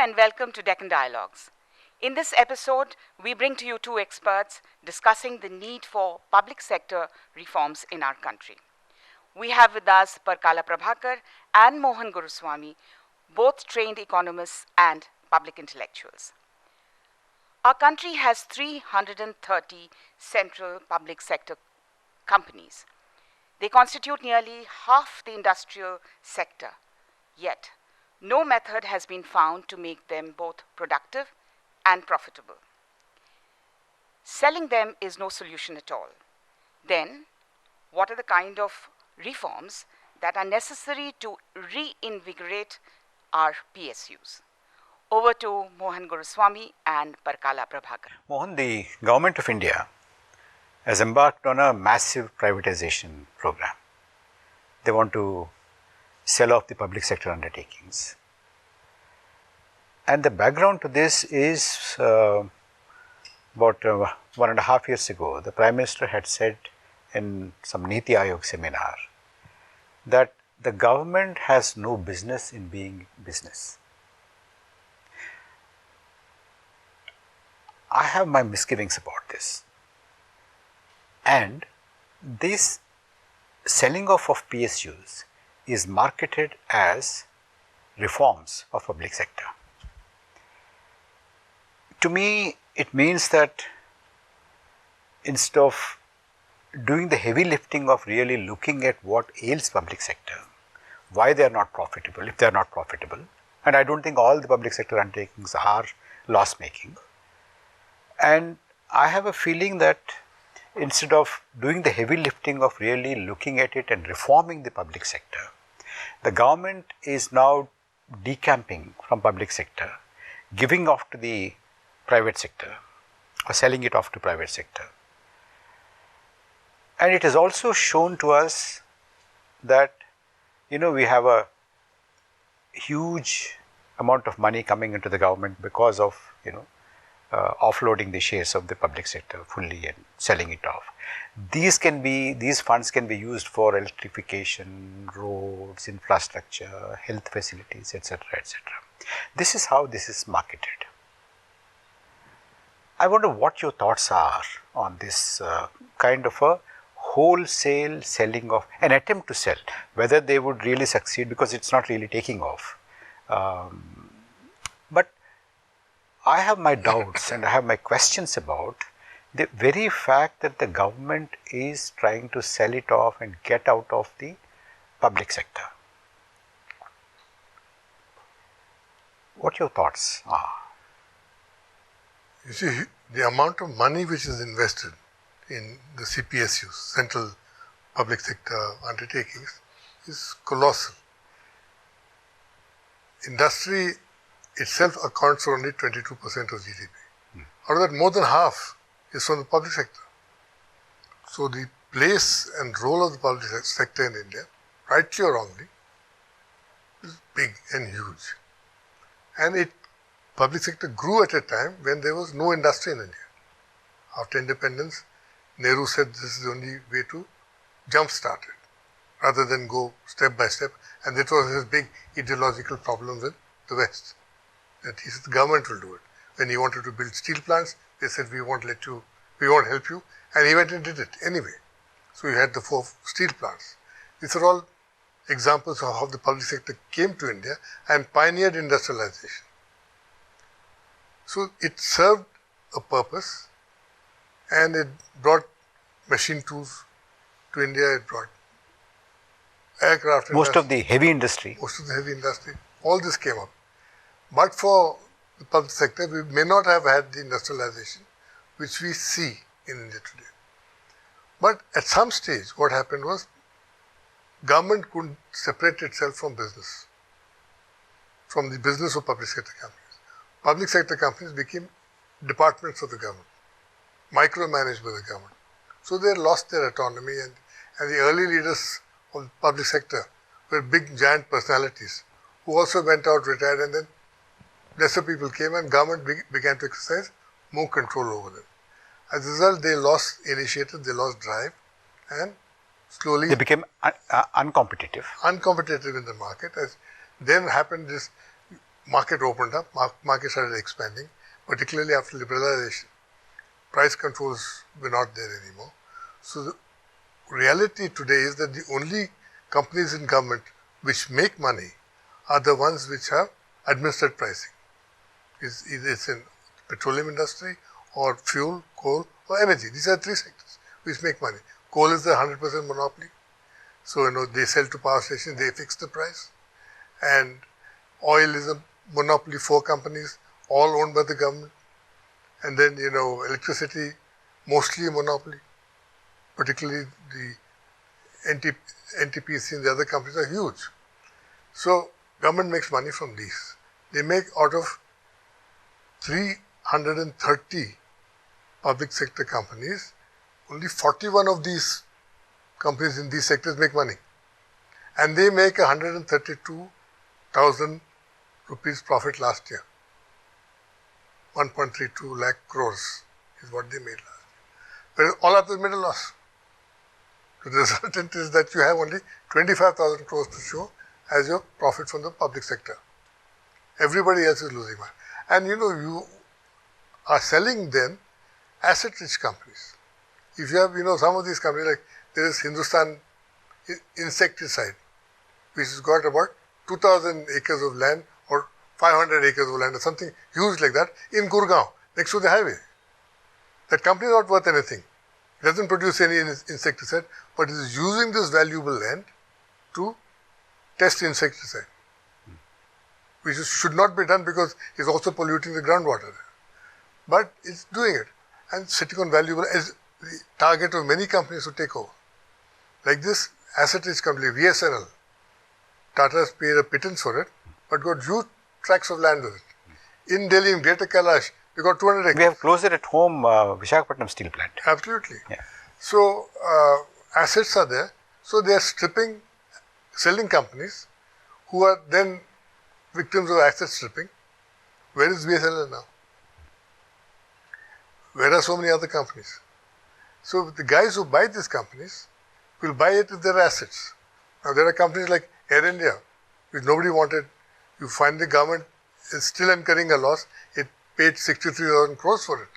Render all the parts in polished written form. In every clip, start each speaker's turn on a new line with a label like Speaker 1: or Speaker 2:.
Speaker 1: and welcome to Deccan Dialogues. In this episode, we bring to you two experts discussing the need for public sector reforms in our country. We have with us Parakala Prabhakar and Mohan Guruswamy, both trained economists and public intellectuals. Our country has 330 central public sector companies. They constitute nearly half the industrial sector, yet no method has been found to make them both productive and profitable. Selling them is no solution at all. Then, what are the kind of reforms that are necessary to reinvigorate our PSUs? Over to Mohan Guruswamy and Parakala Prabhakar.
Speaker 2: Mohan, the Government of India has embarked on a massive privatization program. They want to sell off the public sector undertakings. And the background to this is about 1.5 years ago, the Prime Minister had said in some Niti Aayog seminar that the government has no business in being business. I have my misgivings about this. And this selling off of PSUs is marketed as reforms of public sector. To me, it means that instead of doing the heavy lifting of really looking at what ails public sector, why they are not profitable, if they are not profitable, and I don't think all the public sector undertakings are loss making. And I have a feeling that instead of doing the heavy lifting of really looking at it and reforming the public sector, the government is now decamping from public sector, giving off to the private sector or selling it off to private sector. And it has also shown to us that, we have a huge amount of money coming into the government because of, offloading the shares of the public sector fully and selling it off. These funds can be used for electrification, roads, infrastructure, health facilities, etc., etc. This is how this is marketed. I wonder what your thoughts are on this kind of a wholesale selling of, an attempt to sell, whether they would really succeed because it's not really taking off. But I have my doubts and I have my questions about the very fact that the government is trying to sell it off and get out of the public sector. What your thoughts are?
Speaker 3: You see, the amount of money which is invested in the CPSUs, central public sector undertakings, is colossal. Industry itself accounts for only 22% of GDP. Out of that, more than half is from the public sector. So the place and role of the public sector in India, rightly or wrongly, is big and huge. And public sector grew at a time when there was no industry in India. After independence, Nehru said this is the only way to jumpstart it, rather than go step by step. And that was his big ideological problem with the West. That he said the government will do it. When he wanted to build steel plants, they said we won't help you, and he went and did it anyway. So he had the 4 steel plants. These are all examples of how the public sector came to India and pioneered industrialization. So it served a purpose, and it brought machine tools to India, it brought aircraft industry.
Speaker 2: Most of the heavy industry,
Speaker 3: all this came up. But for the public sector, we may not have had the industrialization which we see in India today. But at some stage, what happened was, government couldn't separate itself from business, from the business of public sector companies. Public sector companies became departments of the government, micromanaged by the government. So they lost their autonomy, and the early leaders of the public sector were big giant personalities who also went out, retired, and then lesser people came and government began to exercise more control over them. As a result, they lost initiative, they lost drive, and slowly
Speaker 2: they became uncompetitive.
Speaker 3: Uncompetitive in the market. As then happened this, market opened up, market started expanding, particularly after liberalization. Price controls were not there anymore. So the reality today is that the only companies in government which make money are the ones which have administered pricing. It's in petroleum industry or fuel, coal or energy. These are three sectors which make money. Coal is the 100% monopoly. So, they sell to power stations, they fix the price. And oil is a monopoly, 4 companies, all owned by the government. And then, electricity, mostly a monopoly. Particularly the NTPC and the other companies are huge. So, government makes money from these. They make out of 330 public sector companies, only 41 of these companies in these sectors make money. And they make 132,000 rupees profit last year. 1.32 lakh crores is what they made last year. Whereas all others made a loss. So the resultant is that you have only 25,000 crores to show as your profit from the public sector. Everybody else is losing money. And you are selling then asset-rich companies. If you have, some of these companies, like there is Hindustan Insecticide, which has got about 2,000 acres of land or 500 acres of land or something huge like that in Gurgaon, next to the highway. That company is not worth anything. It doesn't produce any insecticide, but it is using this valuable land to test insecticide, which should not be done because it's also polluting the groundwater. But it's doing it and sitting on valuable as the target of many companies to take over. Like this asset-rich company, VSNL, Tata's paid a pittance for it, but got huge tracts of land with it. In Delhi, in Greater Kailash, they got 200 acres.
Speaker 2: We have closer at home Visakhapatnam steel plant.
Speaker 3: Absolutely.
Speaker 2: Yeah.
Speaker 3: So, assets are there. So, they are stripping, selling companies who are then victims of asset stripping. Where is VSNL now? Where are so many other companies? So, the guys who buy these companies will buy it with their assets. Now, there are companies like Air India, which nobody wanted. You find the government is still incurring a loss. It paid 63,000 crores for it,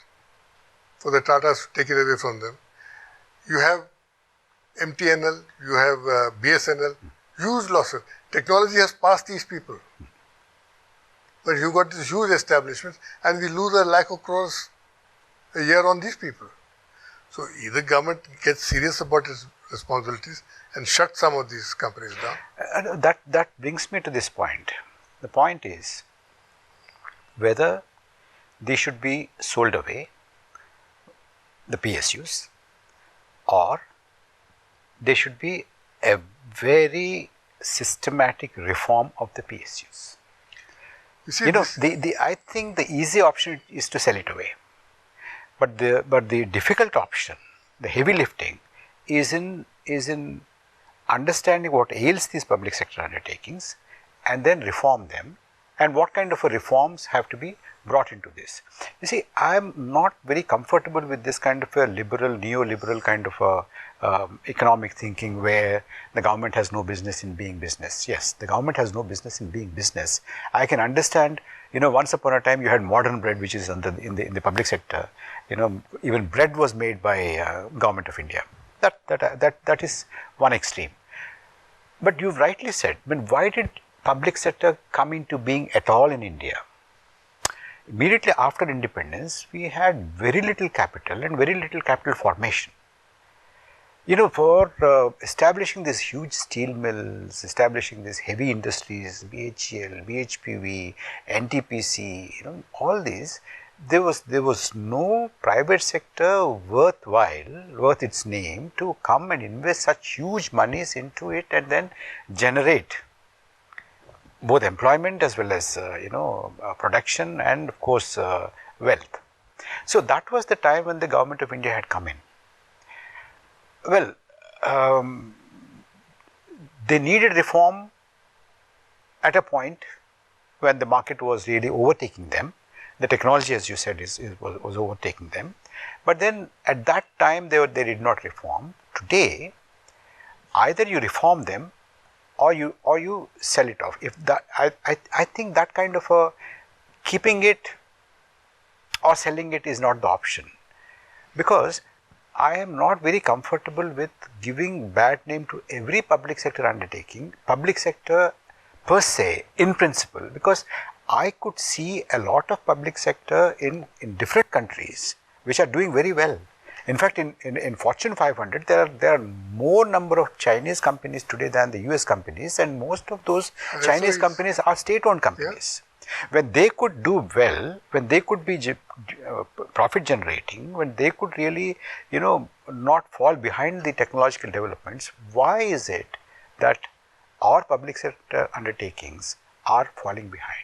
Speaker 3: for the Tatas to take it away from them. You have MTNL, you have BSNL, huge losses. Technology has passed these people. But you got these huge establishments and we lose 1 lakh of crores a year on these people. So either government gets serious about its responsibilities and shut some of these companies down.
Speaker 2: That brings me to this point. The point is whether they should be sold away, the PSUs, or there should be a very systematic reform of the PSUs.
Speaker 3: You see,
Speaker 2: I think the easy option is to sell it away. But the difficult option, the heavy lifting, is in understanding what ails these public sector undertakings and then reform them, and what kind of reforms have to be brought into this. You see, I am not very comfortable with this kind of a liberal, neoliberal kind of a economic thinking where the government has no business in being business. Yes, the government has no business in being business. I can understand, once upon a time you had modern bread, which is in the public sector. Even bread was made by Government of India. That is one extreme. But you've rightly said, why did public sector come into being at all in India? Immediately after independence, we had very little capital and very little capital formation. For establishing these huge steel mills, establishing these heavy industries, BHEL, BHPV, NTPC, all these, there was no private sector worth its name to come and invest such huge monies into it and then generate both employment as well as production and of course wealth. So that was the time when the Government of India had come in. Well, they needed reform at a point when the market was really overtaking them. The technology, as you said, was overtaking them. But then at that time they did not reform. Today, either you reform them or you sell it off. If that, I think that kind of a keeping it or selling it is not the option, because I am not very comfortable with giving bad name to every public sector undertaking, public sector per se in principle, because I could see a lot of public sector in different countries which are doing very well. In fact, in Fortune 500, there are more number of Chinese companies today than the US companies, and most of those Chinese companies are state-owned companies. Yeah. When they could do well, when they could be profit generating, when they could really, not fall behind the technological developments, why is it that our public sector undertakings are falling behind?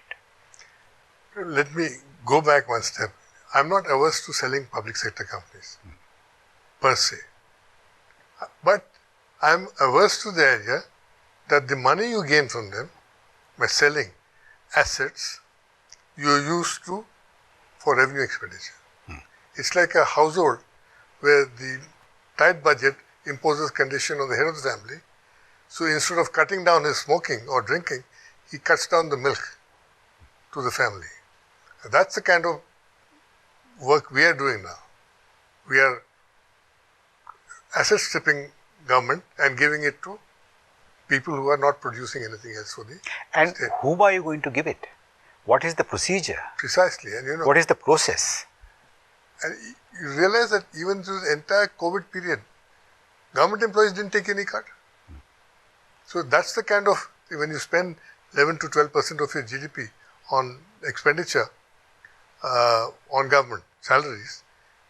Speaker 3: Let me go back one step. I'm not averse to selling public sector companies per se, but I'm averse to the idea that the money you gain from them by selling assets you use for revenue expenditure. It's like a household where the tight budget imposes condition on the head of the family. So instead of cutting down his smoking or drinking, he cuts down the milk to the family. That's the kind of work we are doing now. We are asset stripping government and giving it to people who are not producing anything else for the state.
Speaker 2: Whom are you going to give it? What is the procedure?
Speaker 3: Precisely. And
Speaker 2: what is the process?
Speaker 3: And you realize that even through the entire COVID period, government employees didn't take any cut. So that's the kind of, when you spend 11 to 12% of your GDP on expenditure on government salaries,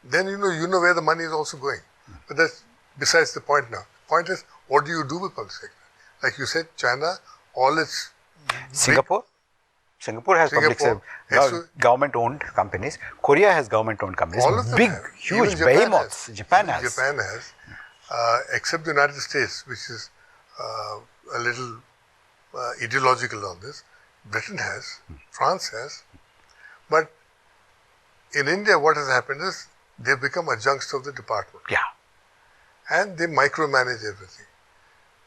Speaker 3: then you know where the money is also going. But that's besides the point now. The point is, what do you do with public sector? Like you said, China, all its
Speaker 2: Singapore has government-owned companies. Korea has government-owned companies.
Speaker 3: All of them
Speaker 2: big,
Speaker 3: have.
Speaker 2: huge behemoths. Japan has.
Speaker 3: Japan has, except the United States, which is a little ideological on this. Britain has, France has, but in India, what has happened is they've become adjuncts of the department.
Speaker 2: Yeah.
Speaker 3: And they micromanage everything.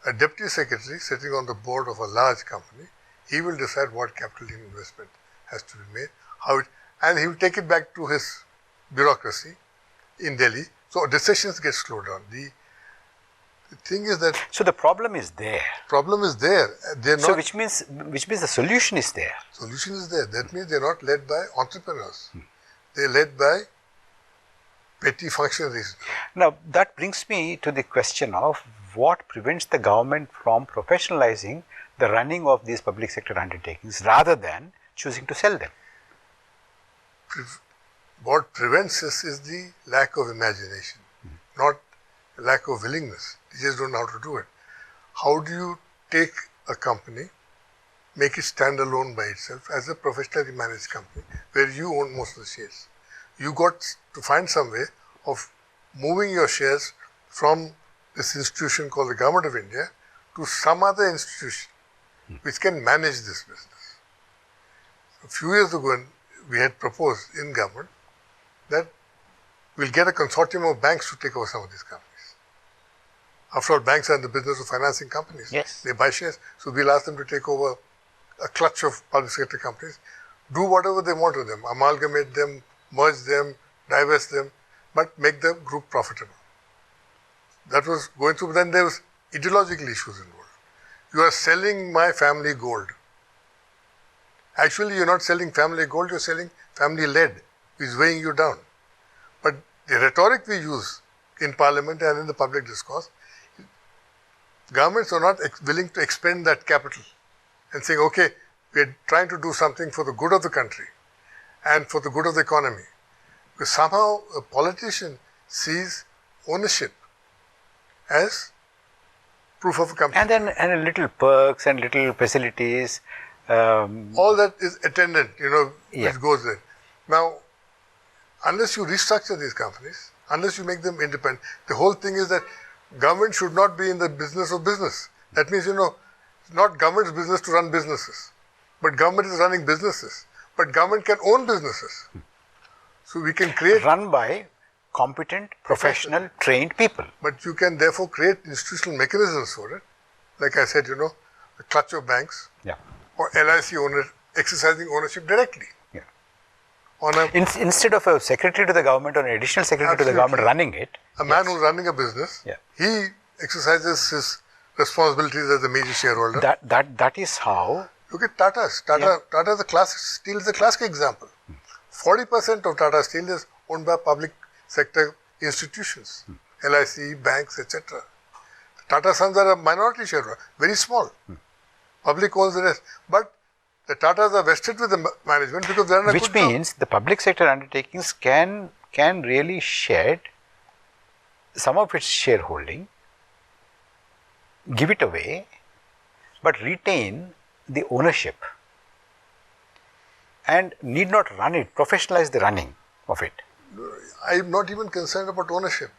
Speaker 3: A deputy secretary sitting on the board of a large company, he will decide what capital investment has to be made, and he will take it back to his bureaucracy in Delhi. So decisions get slowed down. The thing is that...
Speaker 2: So the problem is there.
Speaker 3: Problem is there. They're not,
Speaker 2: so which means the solution is there.
Speaker 3: Solution is there. That means they're not led by entrepreneurs. They're led by petty functionaries.
Speaker 2: Now that brings me to the question of what prevents the government from professionalizing the running of these public sector undertakings rather than choosing to sell them.
Speaker 3: What prevents us is the lack of imagination, not lack of willingness. They just don't know how to do it. How do you take a company, make it stand alone by itself as a professionally managed company where you own most of the shares? You got to find some way of moving your shares from this institution called the Government of India to some other institution which can manage this business. A few years ago, we had proposed in government that we'll get a consortium of banks to take over some of these companies. After all, banks are in the business of financing companies.
Speaker 2: Yes.
Speaker 3: They buy shares. So we'll ask them to take over a clutch of public sector companies, do whatever they want with them, amalgamate them, merge them, divest them, but make the group profitable. That was going through. Then there was ideological issues involved. You are selling my family gold. Actually, you're not selling family gold, you're selling family lead, which is weighing you down. But the rhetoric we use in parliament and in the public discourse, governments are not willing to expend that capital and saying, okay, we're trying to do something for the good of the country and for the good of the economy. Because somehow a politician sees ownership as proof of a company.
Speaker 2: And a little perks and little facilities.
Speaker 3: All that is attendant, which goes there. Now, unless you restructure these companies, unless you make them independent, the whole thing is that government should not be in the business of business. That means, it's not government's business to run businesses, but government is running businesses. But government can own businesses. So we can create...
Speaker 2: Run by competent, professional, trained people.
Speaker 3: But you can therefore create institutional mechanisms for it. Like I said, the clutch of banks,
Speaker 2: Yeah.
Speaker 3: or LIC owner exercising ownership directly.
Speaker 2: Yeah.
Speaker 3: On a,
Speaker 2: Instead of a secretary to the government or an additional secretary to the government running it,
Speaker 3: a man who's running a business,
Speaker 2: Yeah.
Speaker 3: he exercises his responsibilities as a major shareholder.
Speaker 2: that is how.
Speaker 3: Look at Tata's. Tata Steel is a classic example. 40% of Tata Steel is owned by public sector institutions, LIC, banks, etc. Tata Sons are a minority shareholder, very small. Public owns the rest. But the Tatas are vested with the management because they are in a
Speaker 2: Which
Speaker 3: good job.
Speaker 2: means the public sector undertakings can really shed some of its shareholding, give it away, but retain the ownership and need not run it, professionalize the running of it.
Speaker 3: I am not even concerned about ownership.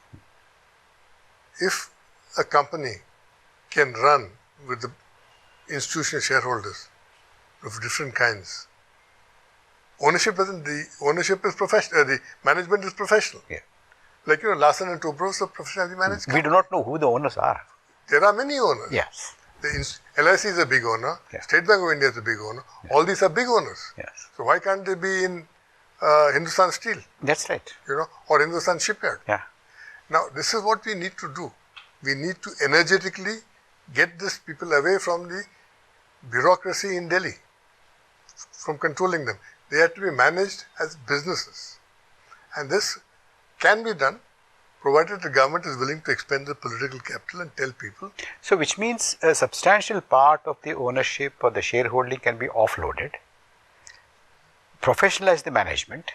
Speaker 3: If a company can run with the institutional shareholders of different kinds, ownership is professional, the management is professional.
Speaker 2: Yeah.
Speaker 3: Like, Larsen and Toubro is a professionally managed company.
Speaker 2: We do not know who the owners are.
Speaker 3: There are many owners.
Speaker 2: Yes.
Speaker 3: LIC is a big owner,
Speaker 2: Yeah.
Speaker 3: State Bank of India is a big owner, all these are big owners.
Speaker 2: Yes.
Speaker 3: So why can't they be in Hindustan Steel,
Speaker 2: That's right.
Speaker 3: or Hindustan Shipyard?
Speaker 2: Yeah.
Speaker 3: Now, this is what we need to do. We need to energetically get these people away from the bureaucracy in Delhi, from controlling them. They have to be managed as businesses. And this can be done provided the government is willing to expend the political capital and tell people.
Speaker 2: So, which means a substantial part of the ownership or the shareholding can be offloaded, professionalize the management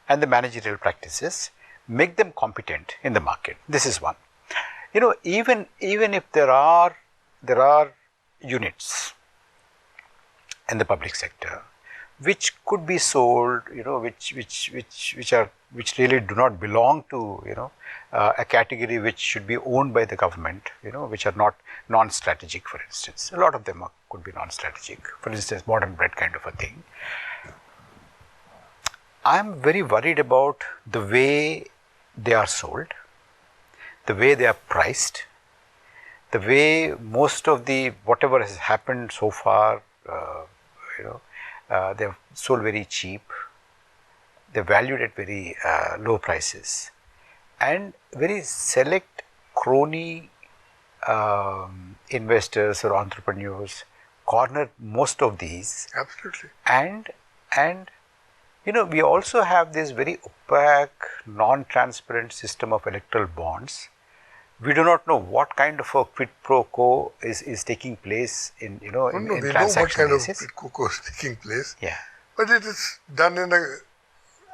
Speaker 2: and the managerial practices, make them competent in the market. This is one. Even if there are units in the public sector which could be sold, which really do not belong to a category which should be owned by the government, which are not non-strategic, for instance. A lot of them could be non-strategic, for instance, modern bread kind of a thing. I am very worried about the way they are sold, the way they are priced, the way most of whatever has happened so far, they are sold very cheap, they are valued at very low prices, and very select crony investors or entrepreneurs corner most of these.
Speaker 3: Absolutely.
Speaker 2: And we also have this very opaque, non-transparent system of electoral bonds. We do not know what kind of a quid pro quo is taking place in
Speaker 3: We know what kind of quid pro quo is taking place.
Speaker 2: Yeah.
Speaker 3: But it is done in a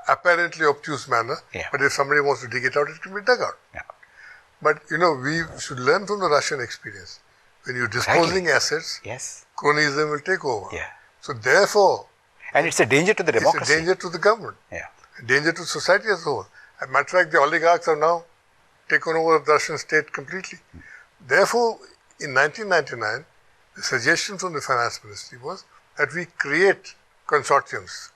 Speaker 3: apparently obtuse manner.
Speaker 2: Yeah.
Speaker 3: But if somebody wants to dig it out, it can be dug out.
Speaker 2: Yeah.
Speaker 3: But we should learn from the Russian experience. When you're disposing assets,
Speaker 2: Yes.
Speaker 3: cronyism will take over.
Speaker 2: Yeah.
Speaker 3: So therefore,
Speaker 2: And it's a danger to the democracy.
Speaker 3: it's a danger to the government,
Speaker 2: Yeah.
Speaker 3: a danger to society as a whole. As a matter of fact, the oligarchs have now taken over the Russian state completely. Therefore, in 1999, the suggestion from the finance ministry was that we create consortiums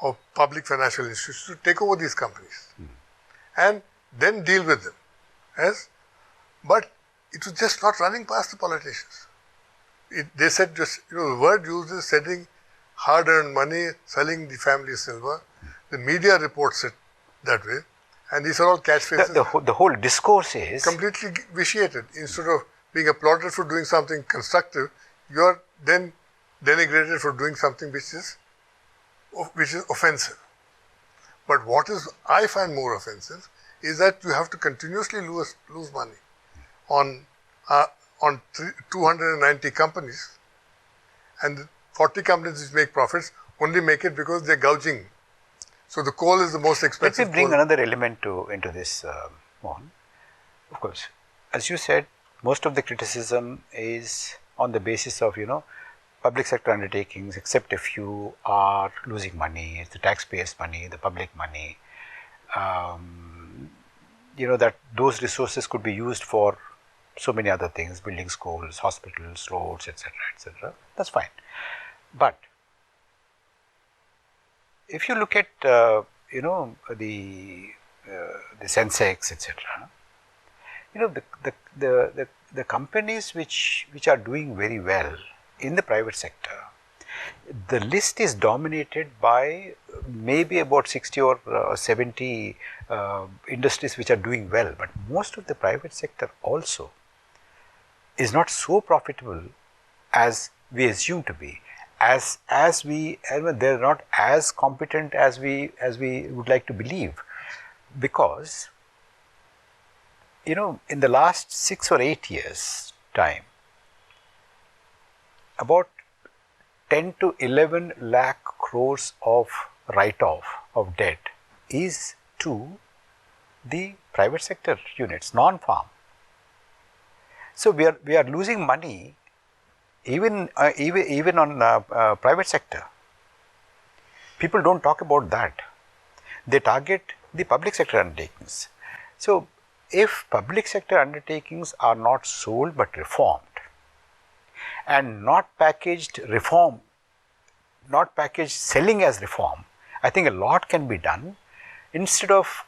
Speaker 3: of public financial institutions to take over these companies and then deal with them. But it was just not running past the politicians. They said the word used is sending hard-earned money, selling the family silver. The media reports it that way. And these are all catchphrases.
Speaker 2: The whole discourse is
Speaker 3: completely vitiated. Instead of being applauded for doing something constructive, you are then denigrated for doing something which is offensive. But what I find more offensive is that you have to continuously lose money on 290 companies, and 40 companies which make profits only make it because they're gouging. So the coal is the most expensive.
Speaker 2: Let me bring another element into this, Mohan. Of course, as you said, most of the criticism is on the basis of public sector undertakings, except a few are losing money. It's the taxpayers' money, the public money. That those resources could be used for so many other things: building schools, hospitals, roads, etc., etc. That's fine, but if you look at the Sensex, etc., the companies which are doing very well in the private sector, the list is dominated by maybe about 60 or 70 industries which are doing well, but most of the private sector also is not so profitable as we assume to be, they're not as competent as we would like to believe, because in the last 6 or 8 years time, about 10 to 11 lakh crores of write-off of debt is to the private sector units, non-farm. So we are losing money even on private sector. People don't talk about that. They target the public sector undertakings. So if public sector undertakings are not sold but reformed, and not packaged selling as reform, I think a lot can be done. Instead of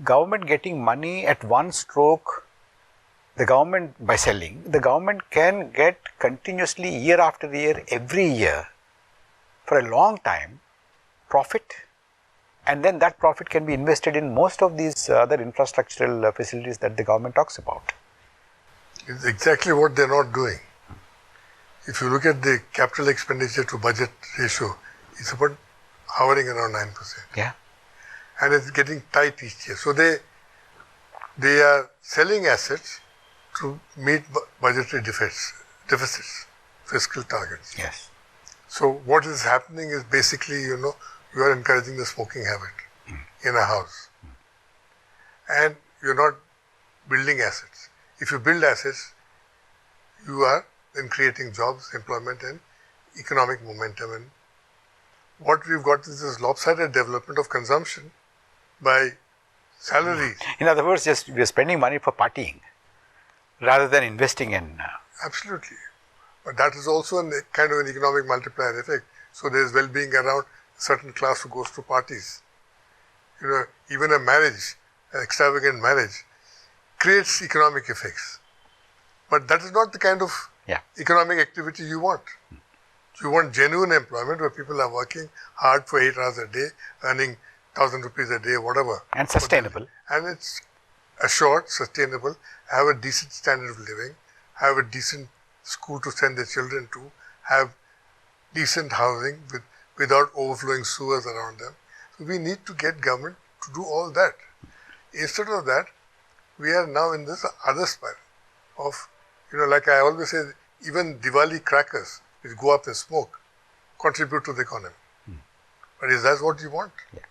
Speaker 2: government getting money at one stroke, the government by selling, the government can get continuously year after year, every year for a long time profit, and then that profit can be invested in most of these other infrastructural facilities that the government talks about.
Speaker 3: It's exactly what they're not doing. If you look at the capital expenditure to budget ratio, it's about hovering around 9%.
Speaker 2: Yeah.
Speaker 3: And it's getting tight each year. So they are selling assets to meet budgetary deficits, fiscal targets.
Speaker 2: Yes.
Speaker 3: So what is happening is basically, you are encouraging the smoking habit in a house. And you're not building assets. If you build assets, you are then creating jobs, employment and economic momentum. And what we've got is this lopsided development of consumption by salaries.
Speaker 2: In other words, just we are spending money for partying rather than investing in.
Speaker 3: Absolutely. But that is also a kind of an economic multiplier effect. So there is well-being around a certain class who goes to parties. Even a marriage, an extravagant marriage, creates economic effects. But that is not the kind of economic activity you want. You want genuine employment where people are working hard for 8 hours a day, earning 1,000 rupees a day, whatever.
Speaker 2: And sustainable.
Speaker 3: And it's assured, sustainable, have a decent standard of living, have a decent school to send their children to, have decent housing without overflowing sewers around them. So we need to get government to do all that. Instead of that, we are now in this other spiral of, like I always say, even Diwali crackers, which go up in smoke, contribute to the economy. But is that what you want?
Speaker 2: Yeah.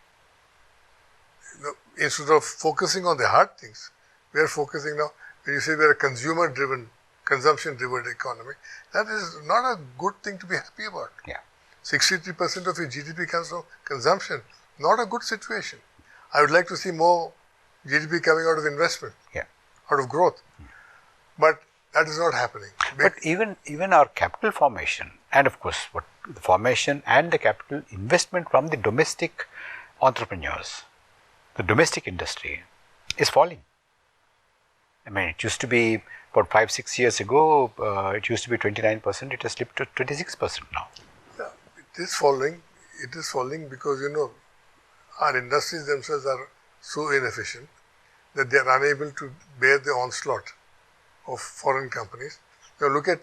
Speaker 3: Instead of focusing on the hard things, we are focusing now, when you say we are a consumer-driven, consumption-driven economy, that is not a good thing to be happy about.
Speaker 2: Yeah.
Speaker 3: 63% of your GDP comes from consumption. Not a good situation. I would like to see more GDP coming out of investment, out of growth. But that is not happening.
Speaker 2: But even our capital formation, and of course, the formation and the capital investment from the domestic entrepreneurs, the domestic industry, is falling. I mean, it used to be about 5-6 years ago, it used to be 29%, it has slipped to 26% now.
Speaker 3: Yeah, it is falling. It is falling because, our industries themselves are so inefficient that they are unable to bear the onslaught of foreign companies. Now look at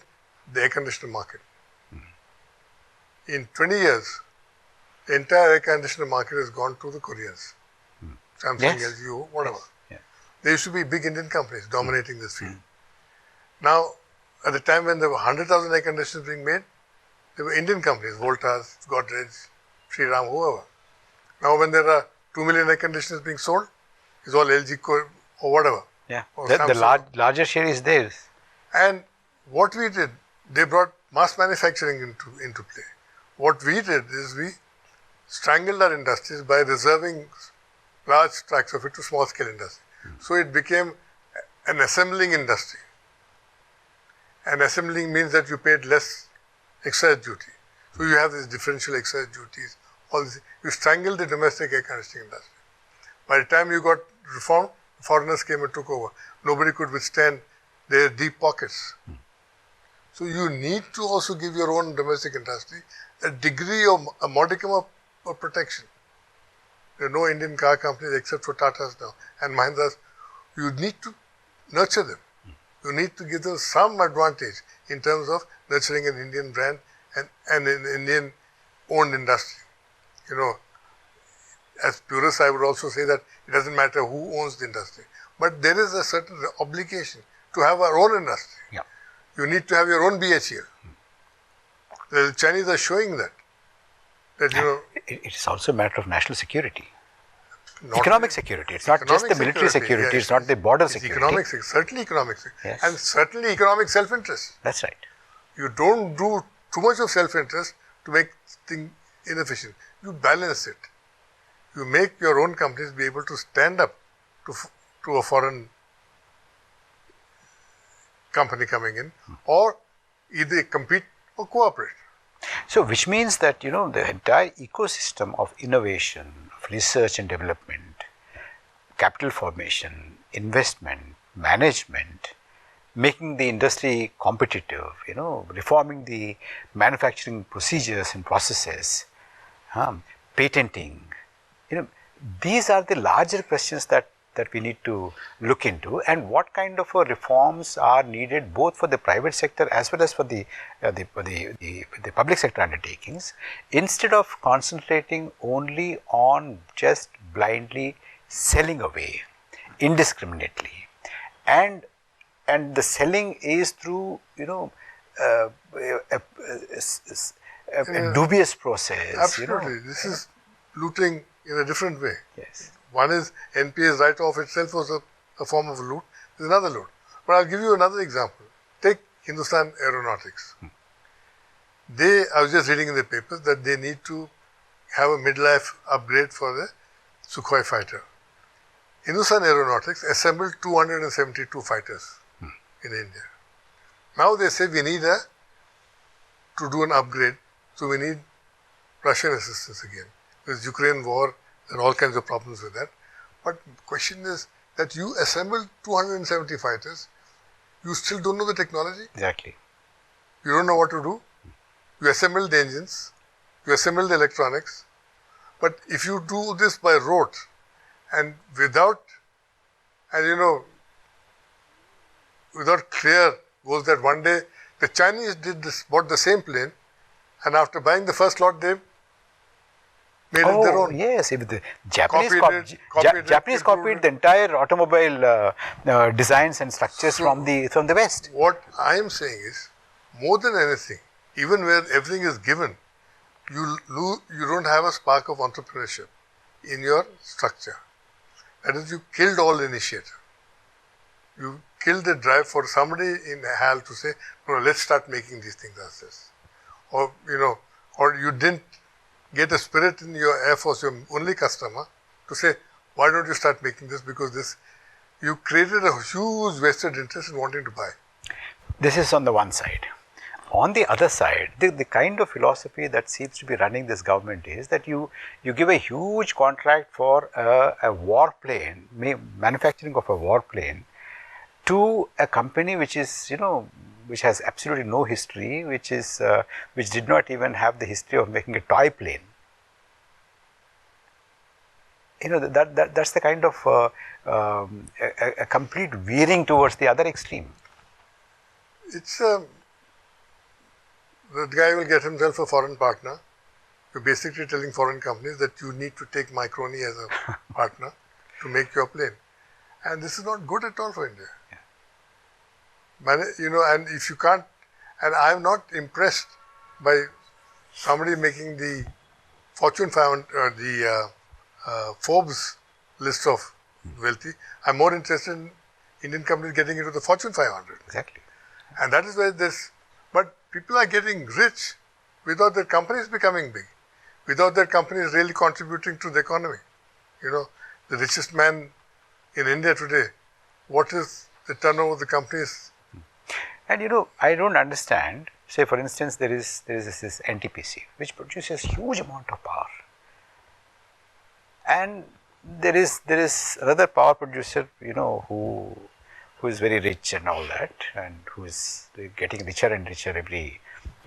Speaker 3: the air conditioner market. In 20 years, the entire air conditioner market has gone to the Koreans. Samsung, LG, whatever.
Speaker 2: Yes.
Speaker 3: There used to be big Indian companies dominating this field. Now, at the time when there were 100,000 air conditioners being made, there were Indian companies, Voltas, Godrej, Shriram, whoever. Now when there are 2 million air conditioners being sold, it's all LG or whatever.
Speaker 2: Yeah, the larger share is theirs.
Speaker 3: And what we did, they brought mass manufacturing into play. What we did is we strangled our industries by reserving large tracts of it to small scale industry. So it became an assembling industry. And assembling means that you paid less excise duty. So you have these differential excise duties, all this. You strangled the domestic air conditioning industry. By the time you got reformed, foreigners came and took over. Nobody could withstand their deep pockets. So you need to also give your own domestic industry a degree of, a modicum of protection. There are no Indian car companies except for Tata's now and Mahindra's. You need to nurture them. You need to give them some advantage in terms of nurturing an Indian brand and an Indian owned industry. You know, as purists, I would also say that it doesn't matter who owns the industry, but there is a certain obligation to have our own industry.
Speaker 2: Yeah.
Speaker 3: You need to have your own BHEL. The Chinese are showing that you know.
Speaker 2: It is also a matter of national security.
Speaker 3: Not
Speaker 2: Economic security. It's not just the military security, it's not the border security.
Speaker 3: Economic, certainly economic,
Speaker 2: Yes.
Speaker 3: and certainly economic self-interest.
Speaker 2: That's right.
Speaker 3: You don't do too much of self-interest to make things inefficient. You balance it. You make your own companies be able to stand up to a foreign company coming in, or either compete or cooperate.
Speaker 2: So, which means that, you know, the entire ecosystem of innovation, of research and development, capital formation, investment, management, making the industry competitive, you know, reforming the manufacturing procedures and processes, patenting, you know, these are the larger questions that we need to look into, and what kind of reforms are needed both for the private sector as well as for the public sector undertakings, instead of concentrating only on just blindly selling away indiscriminately, and the selling is through, you know, a dubious process.
Speaker 3: Absolutely,
Speaker 2: you know.
Speaker 3: this is looting in a different way.
Speaker 2: Yes.
Speaker 3: One is NPS write-off itself was a form of loot. There's another loot. But I'll give you another example. Take Hindustan Aeronautics. I was just reading in the papers that they need to have a midlife upgrade for the Sukhoi fighter. Hindustan Aeronautics assembled 272 fighters in India. Now they say we need to do an upgrade, so we need Russian assistance again. There's Ukraine war. There are all kinds of problems with that. But the question is that you assembled 270 fighters, you still don't know the technology.
Speaker 2: Exactly.
Speaker 3: You don't know what to do. You assemble the engines, you assemble the electronics. But if you do this by rote and without clear goals, that one day the Chinese bought the same plane, and after buying the first lot, they made it their own.
Speaker 2: Yes, if the Japanese
Speaker 3: copied
Speaker 2: copied the entire automobile designs and structures from the West.
Speaker 3: What I am saying is, more than anything, even where everything is given, you don't have a spark of entrepreneurship in your structure. That is, you killed all initiative. You killed the drive for somebody in HAL to say, no, let's start making these things ourselves. Or you didn't get a spirit in your Air Force, your only customer, to say, why don't you start making this? Because you created a huge vested interest in wanting to buy.
Speaker 2: This is on the one side. On the other side, the kind of philosophy that seems to be running this government is that you give a huge contract for a warplane, manufacturing of a warplane, to a company which is, which has absolutely no history, which did not even have the history of making a toy plane. That's the kind of a complete veering towards the other extreme.
Speaker 3: It's that guy will get himself a foreign partner. You're basically telling foreign companies that you need to take my crony as a partner to make your plane. And this is not good at all for India. Yeah. And if you can't, and I'm not impressed by somebody making the Fortune 500, the Forbes list of wealthy. I'm more interested in Indian companies getting into the Fortune 500.
Speaker 2: Exactly.
Speaker 3: And that is where but people are getting rich without their companies becoming big, without their companies really contributing to the economy. The richest man in India today, what is the turnover of the companies?
Speaker 2: And I don't understand, say for instance, there is this NTPC, which produces huge amount of power. And there is another power producer, who who is very rich and all that, and who is getting richer and richer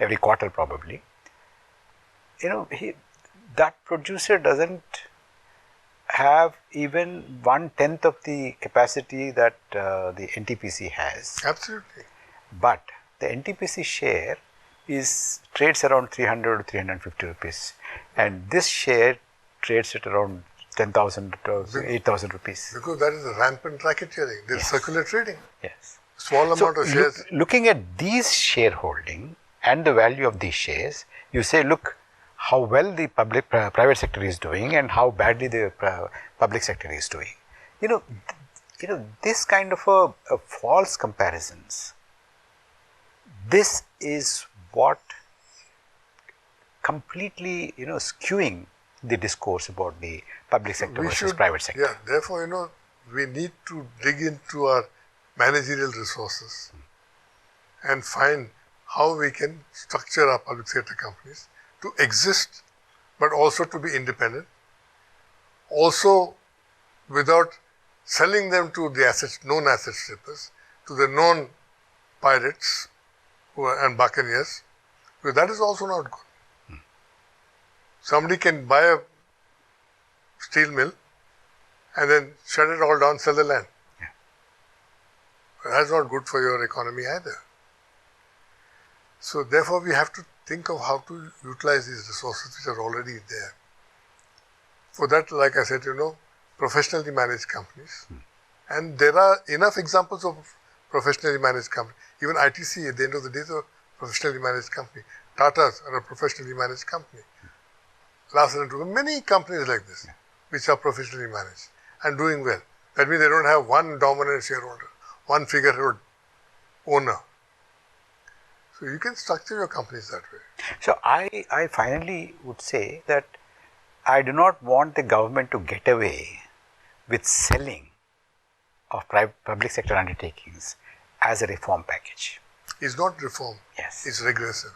Speaker 2: every quarter probably, that producer doesn't have even 1/10 of the capacity that the NTPC has.
Speaker 3: Absolutely.
Speaker 2: But the NTPC share trades around 300 or 350 rupees, and this share trades at around 10,000 to 8,000 rupees.
Speaker 3: Because that is a rampant racketeering. There is circular trading.
Speaker 2: Yes.
Speaker 3: Small amount of shares.
Speaker 2: Looking at these shareholding and the value of these shares, you say, look how well the private sector is doing and how badly the public sector is doing. This kind of a false comparisons, this is what completely skewing the discourse about the public sector versus private sector.
Speaker 3: Yeah, therefore we need to dig into our managerial resources and find how we can structure our public sector companies to exist but also to be independent, also without selling them to the known asset strippers, to the known pirates and buccaneers, because that is also not good. Somebody can buy a steel mill and then shut it all down, sell the land.
Speaker 2: Yeah.
Speaker 3: That's not good for your economy either. So therefore we have to think of how to utilize these resources which are already there. For that, like I said, professionally managed companies. And there are enough examples of professionally managed companies. Even ITC at the end of the day is a professionally managed company. Tata's are a professionally managed company. Larsen & Toubro, many companies like this, which are professionally managed and doing well. That means they don't have one dominant shareholder, one figurehead owner. So you can structure your companies that way.
Speaker 2: So I finally would say that I do not want the government to get away with selling of public sector undertakings as a reform package.
Speaker 3: It's not reform.
Speaker 2: Yes.
Speaker 3: It's regressive.